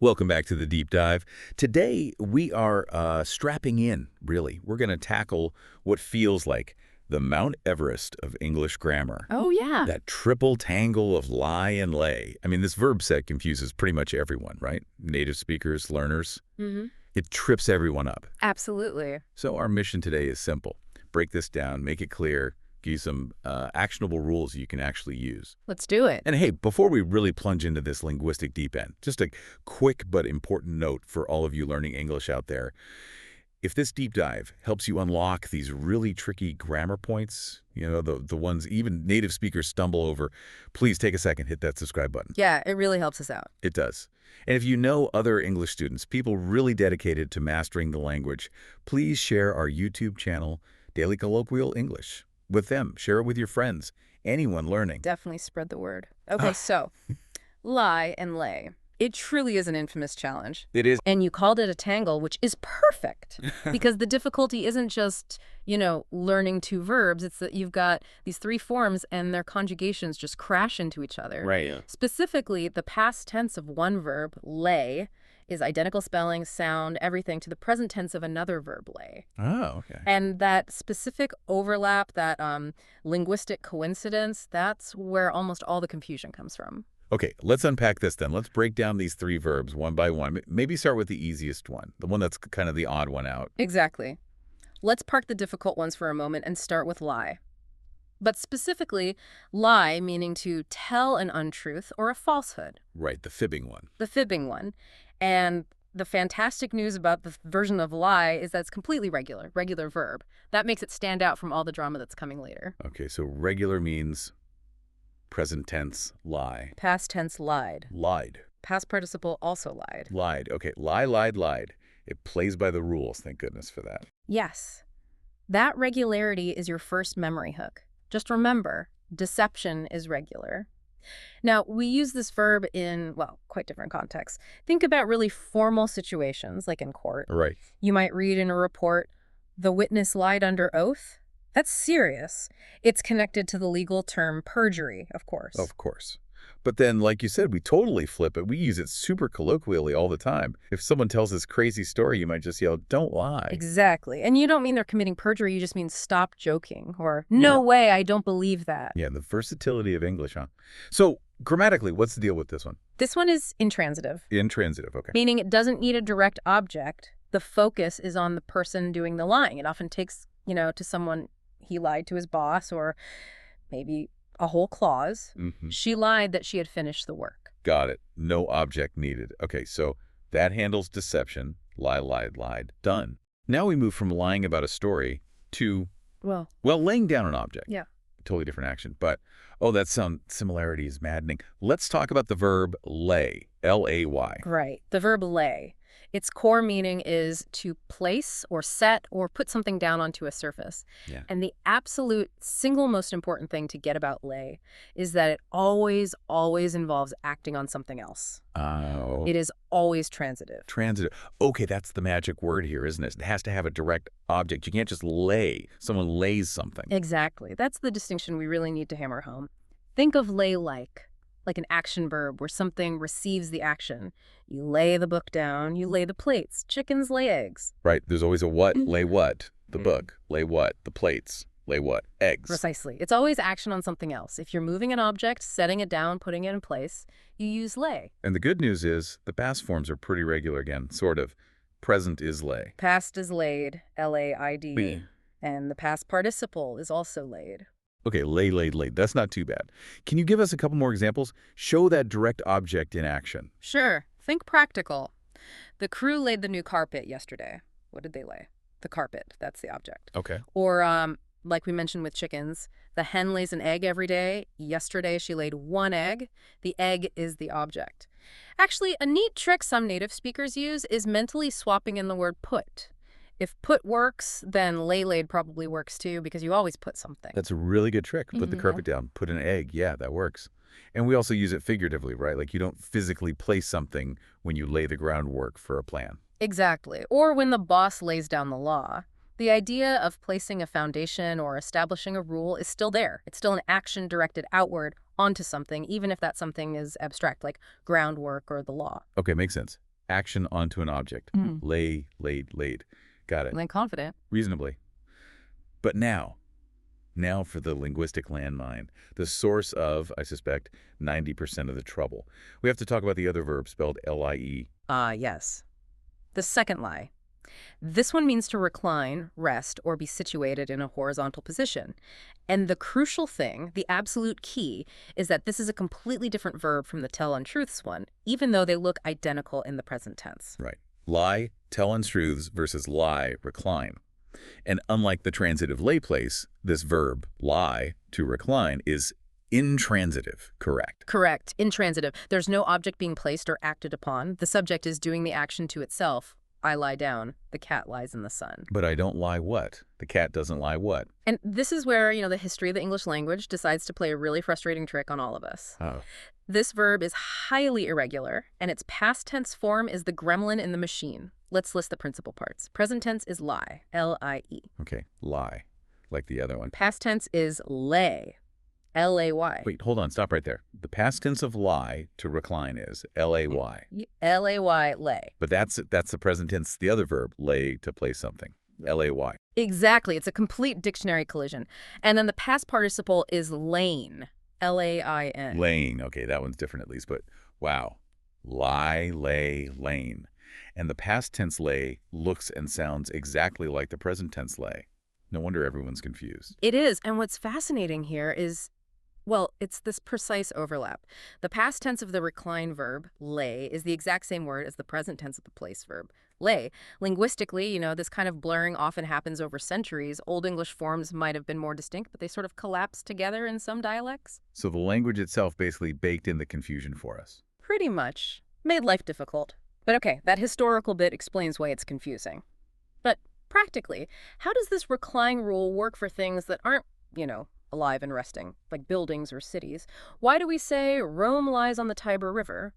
Welcome back to the Deep Dive. Today, we are strapping in, really. We're going to tackle what feels like the Mount Everest of English grammar. Oh, yeah. That triple tangle of lie and lay. I mean, this verb set confuses pretty much everyone, right? Native speakers, learners. Mm-hmm. It trips everyone up. Absolutely. So our mission today is simple. Break this down, make it clear, give you some actionable rules you can actually use. Let's do it. And hey, before we really plunge into this linguistic deep end, just a quick but important note for all of you learning English out there. If this deep dive helps you unlock these really tricky grammar points, you know, the ones even native speakers stumble over, please take a second, hit that subscribe button. Yeah, it really helps us out. It does. And if you know other English students, people really dedicated to mastering the language, please share our YouTube channel, Daily Colloquial English, with them. Share it with your friends, anyone learning. Definitely spread the word. Okay, so lie and lay. It truly is an infamous challenge. It is. And you called it a tangle, which is perfect because the difficulty isn't just, learning two verbs. It's that you've got these three forms and their conjugations just crash into each other. Right. Yeah. Specifically, the past tense of one verb, lay, is identical spelling, sound, everything to the present tense of another verb, lay. Oh, okay. And that specific overlap, that linguistic coincidence, that's where almost all the confusion comes from. Okay, let's unpack this then. Let's break down these three verbs one by one. Maybe start with the easiest one, the one that's kind of the odd one out. Exactly. Let's park the difficult ones for a moment and start with lie. But specifically, lie meaning to tell an untruth or a falsehood. Right, the fibbing one. The fibbing one. And the fantastic news about the version of lie is that it's completely regular verb. That makes it stand out from all the drama that's coming later. Okay, so regular means present tense, lie. Past tense, lied. Lied. Past participle, also lied. Lied. Okay, lie, lied, lied. It plays by the rules, thank goodness for that. Yes. That regularity is your first memory hook. Just remember, deception is regular. Now, we use this verb in, quite different contexts. Think about really formal situations, like in court. Right. You might read in a report, "The witness lied under oath." That's serious. It's connected to the legal term perjury, of course. Of course. But then, like you said, we totally flip it. We use it super colloquially all the time. If someone tells this crazy story, you might just yell, "Don't lie." Exactly. And you don't mean they're committing perjury. You just mean stop joking or no way, I don't believe that. Yeah, the versatility of English, huh? So grammatically, what's the deal with this one? This one is intransitive. Intransitive, okay. Meaning it doesn't need a direct object. The focus is on the person doing the lying. It often takes, to someone, he lied to his boss, or maybe a whole clause. Mm-hmm. She lied that she had finished the work. Got it. No object needed. Okay, so that handles deception. Lie, lied, lied. Done. Now we move from lying about a story to, laying down an object. Yeah. Totally different action. But, that similarity is maddening. Let's talk about the verb lay, L-A-Y. Right. The verb lay. Its core meaning is to place or set or put something down onto a surface. Yeah. And the absolute single most important thing to get about lay is that it always involves acting on something else. Oh. It is always transitive. Transitive. Okay, that's the magic word here, isn't it? It has to have a direct object. You can't just lay. Someone lays something. Exactly. That's the distinction we really need to hammer home. Think of lay like an action verb where something receives the action. You lay the book down, you lay the plates. Chickens lay eggs. Right. There's always a what, lay what. The book, lay what. The plates, lay what. Eggs. Precisely. It's always action on something else. If you're moving an object, setting it down, putting it in place, you use lay. And the good news is the past forms are pretty regular again, sort of. Present is lay. Past is laid, L-A-I-D. And the past participle is also laid. Okay, lay, laid, laid. That's not too bad. Can you give us a couple more examples? Show that direct object in action. Sure. Think practical. The crew laid the new carpet yesterday. What did they lay? The carpet. That's the object. Okay. Or, like we mentioned with chickens, the hen lays an egg every day. Yesterday, she laid one egg. The egg is the object. Actually, a neat trick some native speakers use is mentally swapping in the word put. If put works, then lay laid probably works too, because you always put something. That's a really good trick. Put the carpet down, put an egg. Yeah, that works. And we also use it figuratively, right? Like you don't physically place something when you lay the groundwork for a plan. Exactly. Or when the boss lays down the law. The idea of placing a foundation or establishing a rule is still there. It's still an action directed outward onto something, even if that something is abstract, like groundwork or the law. Okay, makes sense. Action onto an object. Lay, laid, laid. Got it. I'm confident. Reasonably. But now for the linguistic landmine, the source of, I suspect, 90% of the trouble. We have to talk about the other verb spelled L-I-E. Yes. The second lie. This one means to recline, rest, or be situated in a horizontal position. And the crucial thing, the absolute key, is that this is a completely different verb from the tell untruths one, even though they look identical in the present tense. Right. Lie, tell untruths versus lie, recline. And unlike the transitive lay place, this verb, lie, to recline, is intransitive, correct? Correct. Intransitive. There's no object being placed or acted upon. The subject is doing the action to itself. I lie down. The cat lies in the sun. But I don't lie what? The cat doesn't lie what? And this is where, the history of the English language decides to play a really frustrating trick on all of us. Oh. This verb is highly irregular, and its past tense form is the gremlin in the machine. Let's list the principal parts. Present tense is lie, L-I-E. Okay, lie, like the other one. Past tense is lay, L-A-Y. Wait, hold on, stop right there. The past tense of lie to recline is L-A-Y. L-A-Y, lay. But that's the present tense, the other verb, lay, to place something. L-A-Y. Exactly. It's a complete dictionary collision. And then the past participle is lain, L-A-I-N. Laying. Okay, that one's different at least, but wow. Lie, lay, lane. And the past tense lay looks and sounds exactly like the present tense lay. No wonder everyone's confused. It is. And what's fascinating here is, well, it's this precise overlap. The past tense of the recline verb, lay, is the exact same word as the present tense of the place verb, lay. Linguistically, this kind of blurring often happens over centuries. Old English forms might have been more distinct, but they sort of collapsed together in some dialects. So the language itself basically baked in the confusion for us. Pretty much. Made life difficult. But okay, that historical bit explains why it's confusing. But practically, how does this recline rule work for things that aren't, alive and resting, like buildings or cities? Why do we say Rome lies on the Tiber River?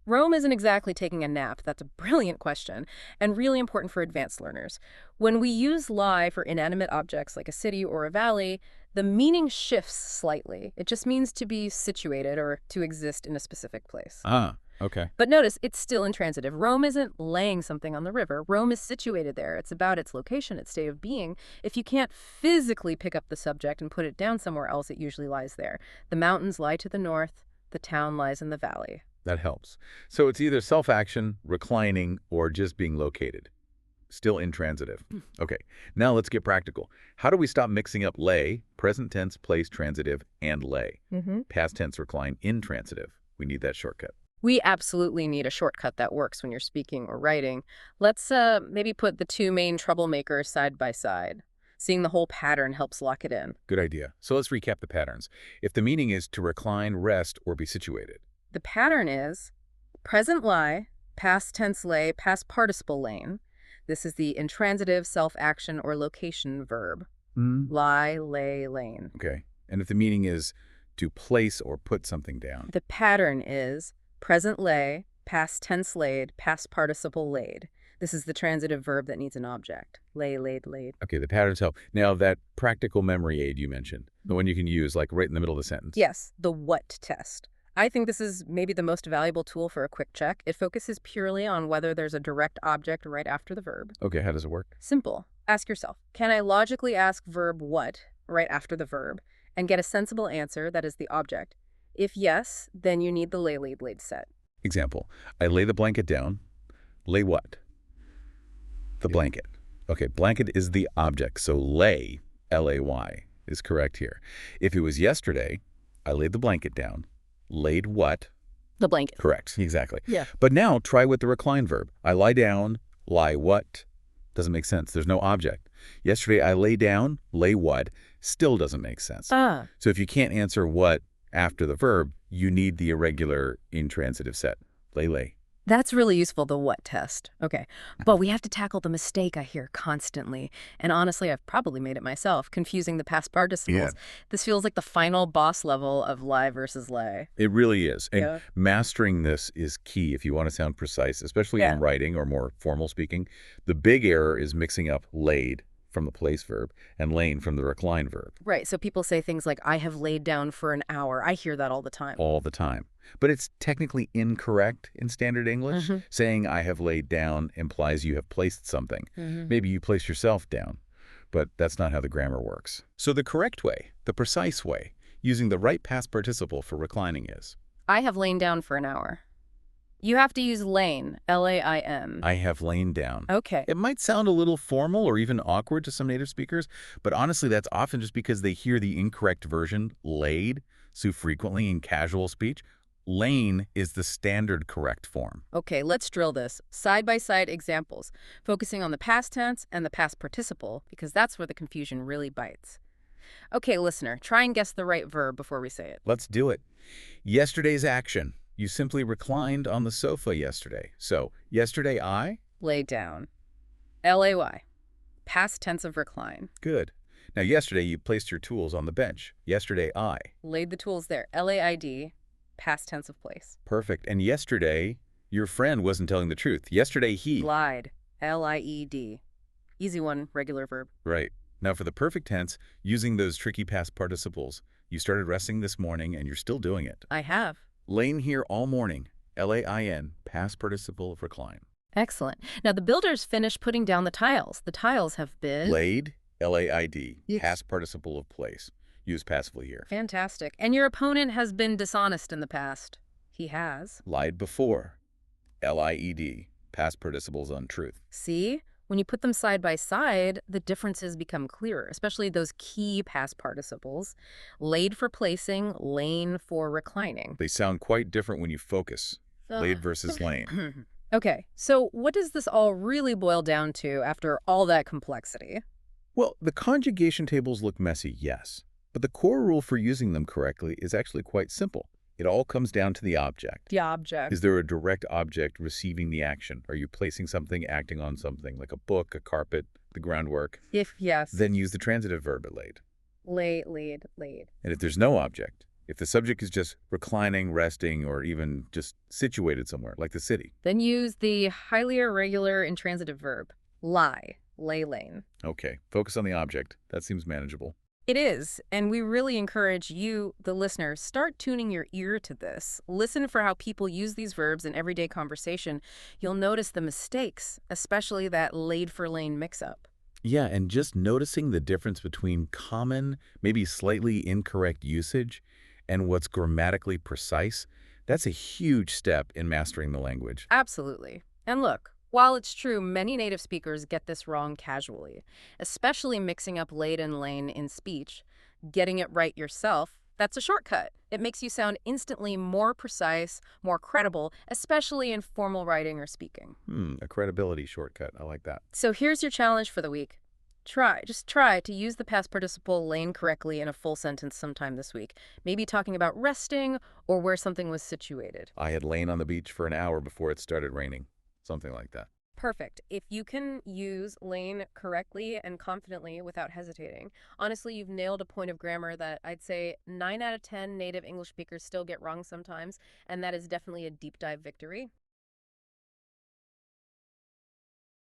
Rome isn't exactly taking a nap. That's a brilliant question, and really important for advanced learners. When we use lie for inanimate objects like a city or a valley, the meaning shifts slightly. It just means to be situated or to exist in a specific place. Ah, okay. But notice, it's still intransitive. Rome isn't laying something on the river. Rome is situated there. It's about its location, its state of being. If you can't physically pick up the subject and put it down somewhere else, it usually lies there. The mountains lie to the north. The town lies in the valley. That helps. So it's either self-action, reclining, or just being located. Still intransitive. Okay, now let's get practical. How do we stop mixing up lay, present tense, place, transitive, and lay? Past tense, recline, intransitive. We need that shortcut. We absolutely need a shortcut that works when you're speaking or writing. Let's maybe put the two main troublemakers side by side. Seeing the whole pattern helps lock it in. Good idea. So let's recap the patterns. If the meaning is to recline, rest, or be situated. The pattern is present lie, past tense lay, past participle lain. This is the intransitive self-action or location verb. Lie, lay, lain. Okay. And if the meaning is to place or put something down. The pattern is present lay, past tense laid, past participle laid. This is the transitive verb that needs an object. Lay, laid, laid. Okay, the patterns help. Now, that practical memory aid you mentioned, the one you can use like right in the middle of the sentence. Yes, the what test. I think this is maybe the most valuable tool for a quick check. It focuses purely on whether there's a direct object right after the verb. Okay, how does it work? Simple. Ask yourself, can I logically ask verb what right after the verb and get a sensible answer that is the object? If yes, then you need the lay, laid, laid set. Example, I lay the blanket down. Lay what? The blanket. Okay, blanket is the object, so lay, L-A-Y, is correct here. If it was yesterday, I laid the blanket down. Laid what? The blanket. Correct, exactly. Yeah. But now try with the recline verb. I lie down, lie what? Doesn't make sense. There's no object. Yesterday I lay down, lay what? Still doesn't make sense. So if you can't answer what after the verb, you need the irregular intransitive set. Lay, lay. That's really useful, the what test. Okay. But we have to tackle the mistake I hear constantly. And honestly, I've probably made it myself, confusing the past participles. Yeah. This feels like the final boss level of lie versus lay. It really is. And mastering this is key if you want to sound precise, especially in writing or more formal speaking. The big error is mixing up laid, from the place verb and lain from the recline verb. Right, so people say things like, I have laid down for an hour. I hear that all the time. All the time. But it's technically incorrect in standard English. Saying I have laid down implies you have placed something. Maybe you place yourself down, but that's not how the grammar works. So the correct way, the precise way, using the right past participle for reclining is, I have lain down for an hour. You have to use lain, L-A-I-N. I have lain down. Okay. It might sound a little formal or even awkward to some native speakers, but honestly, that's often just because they hear the incorrect version, laid, so frequently in casual speech. Lain is the standard correct form. Okay, let's drill this. Side-by-side examples, focusing on the past tense and the past participle, because that's where the confusion really bites. Okay, listener, try and guess the right verb before we say it. Let's do it. Yesterday's action. You simply reclined on the sofa yesterday. So, yesterday I? Lay down. L-A-Y. Past tense of recline. Good. Now, yesterday you placed your tools on the bench. Yesterday I. Laid the tools there. L-A-I-D. Past tense of place. Perfect. And yesterday, your friend wasn't telling the truth. Yesterday he. Lied. L-I-E-D. Easy one, regular verb. Right. Now, for the perfect tense, using those tricky past participles, you started resting this morning and you're still doing it. I have. Lain here all morning. L-A-I-N, past participle of recline. Excellent. Now, the builders finished putting down the tiles. The tiles have been... Laid, L-A-I-D, Yes. past participle of place. Used passively here. Fantastic. And your opponent has been dishonest in the past. He has. Lied before. L-I-E-D, past participles untruth. See? When you put them side by side, the differences become clearer, especially those key past participles. Laid for placing, lain for reclining. They sound quite different when you focus. Laid versus lain. Okay, so what does this all really boil down to after all that complexity? Well, the conjugation tables look messy, yes. But the core rule for using them correctly is actually quite simple. It all comes down to the object. The object. Is there a direct object receiving the action? Are you placing something, acting on something, like a book, a carpet, the groundwork? If yes. Then use the transitive verb at laid. Lay, laid, laid. And if there's no object, if the subject is just reclining, resting, or even just situated somewhere, like the city. Then use the highly irregular intransitive verb. Lie, lay, lain. Okay, focus on the object. That seems manageable. It is, and we really encourage you, the listener, start tuning your ear to this. Listen for how people use these verbs in everyday conversation. You'll notice the mistakes, especially that laid for lain mix-up. Yeah, and just noticing the difference between common, maybe slightly incorrect usage and what's grammatically precise, that's a huge step in mastering the language. Absolutely. And look, while it's true many native speakers get this wrong casually, especially mixing up laid and lain in speech, getting it right yourself, that's a shortcut. It makes you sound instantly more precise, more credible, especially in formal writing or speaking. A credibility shortcut. I like that. So here's your challenge for the week. Just try to use the past participle lain correctly in a full sentence sometime this week. Maybe talking about resting or where something was situated. I had lain on the beach for an hour before it started raining. Something like that. Perfect. If you can use lain correctly and confidently without hesitating, honestly, you've nailed a point of grammar that I'd say 9 out of 10 native English speakers still get wrong sometimes, and that is definitely a deep dive victory.